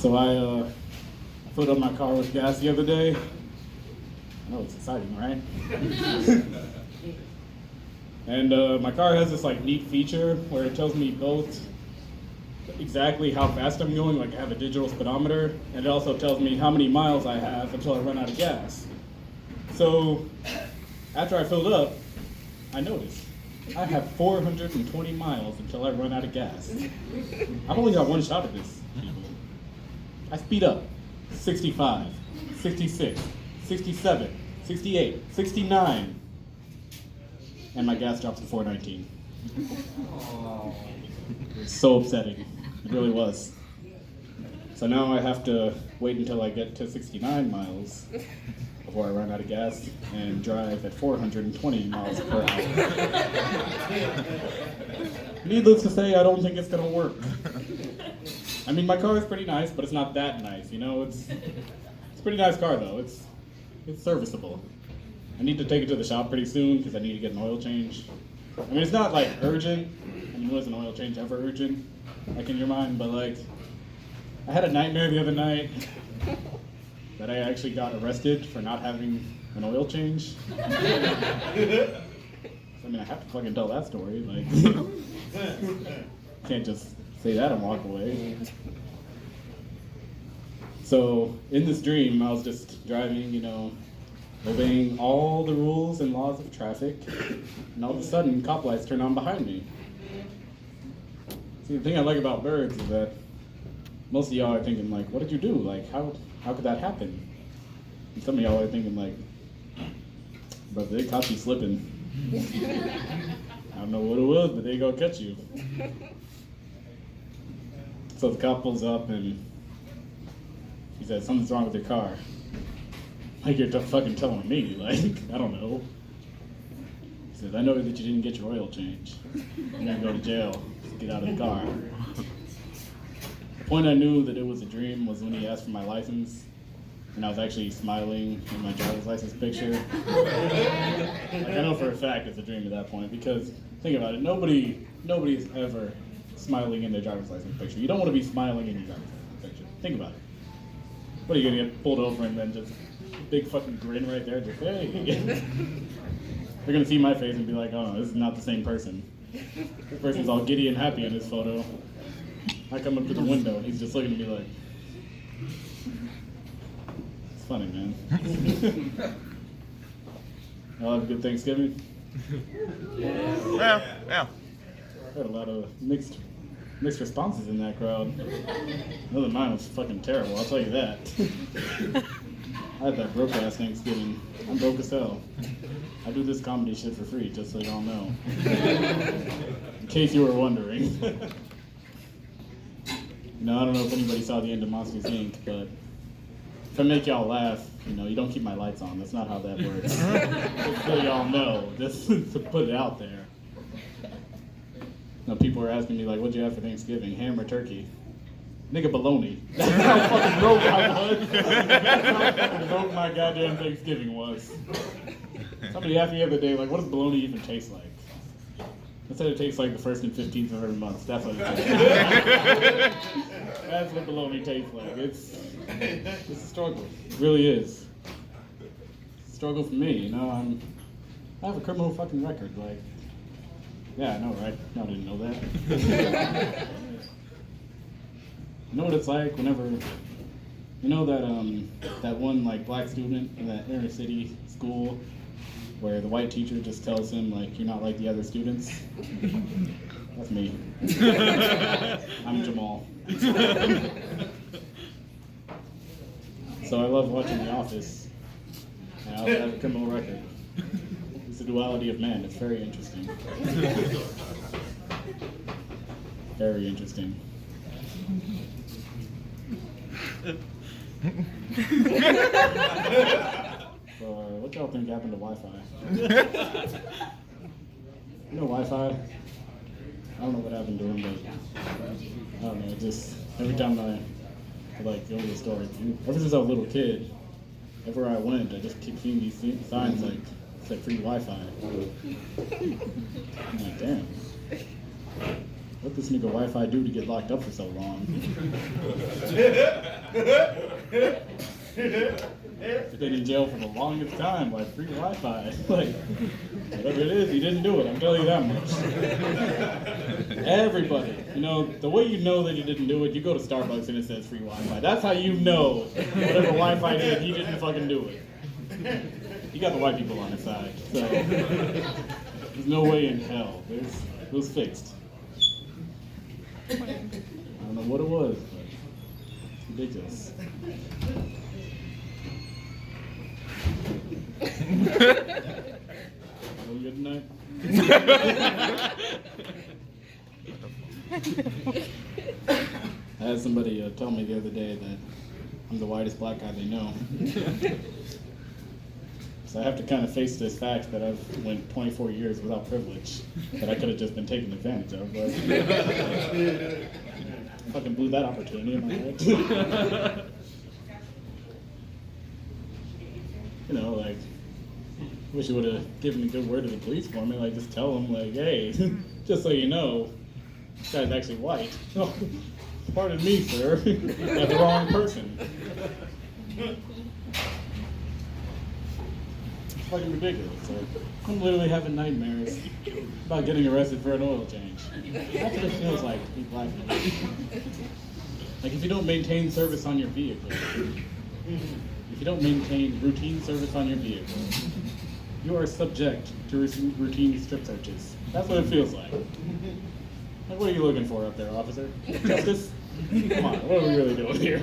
So I filled up my car with gas the other day. I know it's exciting, right? And my car has this like neat feature where it tells me both exactly how fast I'm going, like I have a digital speedometer, and it also tells me how many miles I have until I run out of gas. So after I filled up, I noticed I have 420 miles until I run out of gas. I've only got one shot at this, people. I speed up 65, 66, 67, 68, 69, and my gas drops to 419. It's so upsetting. It really was. So now I have to wait until I get to 69 miles before I run out of gas and drive at 420 miles per hour. Needless to say, I don't think it's gonna work. I mean, my car is pretty nice, but it's not that nice, you know? It's a pretty nice car though. It's serviceable. I need to take it to the shop pretty soon because I need to get an oil change. I mean, it's not like urgent. I mean, was an oil change ever urgent? Like in your mind, but like, I had a nightmare the other night that I actually got arrested for not having an oil change. I mean, I have to fucking tell that story. Like, can't just say that and walk away. So in this dream, I was just driving, you know, obeying all the rules and laws of traffic, and all of a sudden, cop lights turn on behind me. See, the thing I like about birds is that most of y'all are thinking like, what did you do? Like, how could that happen? And some of y'all are thinking like, brother, they caught you slipping. I don't know what it was, but they gonna catch you. So the cop pulls up and he says, something's wrong with your car. Like, you're fucking telling me, like, I don't know. He says, I know that you didn't get your oil change. You're gonna go to jail. So get out of the car. The point I knew that it was a dream was when he asked for my license, and I was actually smiling in my driver's license picture. Like, I know for a fact it's a dream at that point, because think about it, nobody's ever smiling in their driver's license picture. You don't want to be smiling in your driver's license picture. Think about it. What are you gonna get pulled over and then just big fucking grin right there, just hey. They're gonna see my face and be like, oh, this is not the same person. This person's all giddy and happy in this photo. I come up to the window and he's just looking at me like, it's funny, man. Y'all have a good Thanksgiving? Yeah. I had a lot of mixed responses in that crowd. Another mine was fucking terrible, I'll tell you that. I had that broke ass Thanksgiving. I'm broke as hell. I do this comedy shit for free, just so y'all know. In case you were wondering. You know, I don't know if anybody saw the end of Monsters, Inc., but if I make y'all laugh, you know, you don't keep my lights on. That's not how that works. Just so y'all know, just to put it out there. You know, people were asking me, like, what'd you have for Thanksgiving? Ham or turkey? Nigga, bologna. That's how fucking broke I was. That's how fucking broke my goddamn Thanksgiving was. Somebody asked me the other day, like, what does bologna even taste like? I said it tastes like the 1st and 15th of every month. That's what it tastes like. That's what bologna tastes like. It's a struggle. It really is. It's a struggle for me, you know. I have a criminal fucking record, like. Yeah, I know, right? Y'all didn't know that. You know what it's like whenever, you know that one like black student in that inner city school where the white teacher just tells him like, you're not like the other students? That's me. I'm Jamal. So I love watching The Office, and I also have a criminal record. It's the duality of man. It's very interesting. Very interesting. So, what y'all think happened to Wi-Fi? You know Wi-Fi? I don't know what happened to him, but I don't know. Just every time I like go to the store, ever since I was a little kid, everywhere I went, I just keep seeing these signs like said free Wi-Fi. I'm like, damn. What this nigga Wi-Fi do to get locked up for so long? He's been in jail for the longest time, like free Wi-Fi. Like, whatever it is, he didn't do it, I'm telling you that much. Everybody, you know, the way you know that he didn't do it, you go to Starbucks and it says free Wi-Fi. That's how you know whatever Wi-Fi did, he didn't fucking do it. He got the white people on his side, so there's no way in hell. It was fixed. I don't know what it was, but it's ridiculous. Have a good night. I had somebody tell me the other day that I'm the whitest black guy they know. So I have to kind of face this fact that I've went 24 years without privilege that I could have just been taken advantage of, but fucking blew that opportunity in my head. You know, like, wish you would have given a good word to the police for me. Like, just tell them, like, hey, just so you know, this guy's actually white. Oh, pardon me, sir. Got the wrong person. It's fucking ridiculous. Like, I'm literally having nightmares about getting arrested for an oil change. That's what it feels like to be black. Like, if you don't maintain service on your vehicle, if you don't maintain routine service on your vehicle, you are subject to routine strip searches. That's what it feels like. Like, what are you looking for up there, officer? Justice? Come on, what are we really doing here?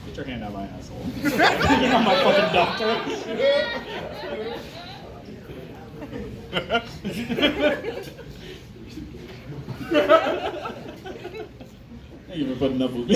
Get your hand out of my asshole. You're not my fucking doctor. Thank you for putting up with me.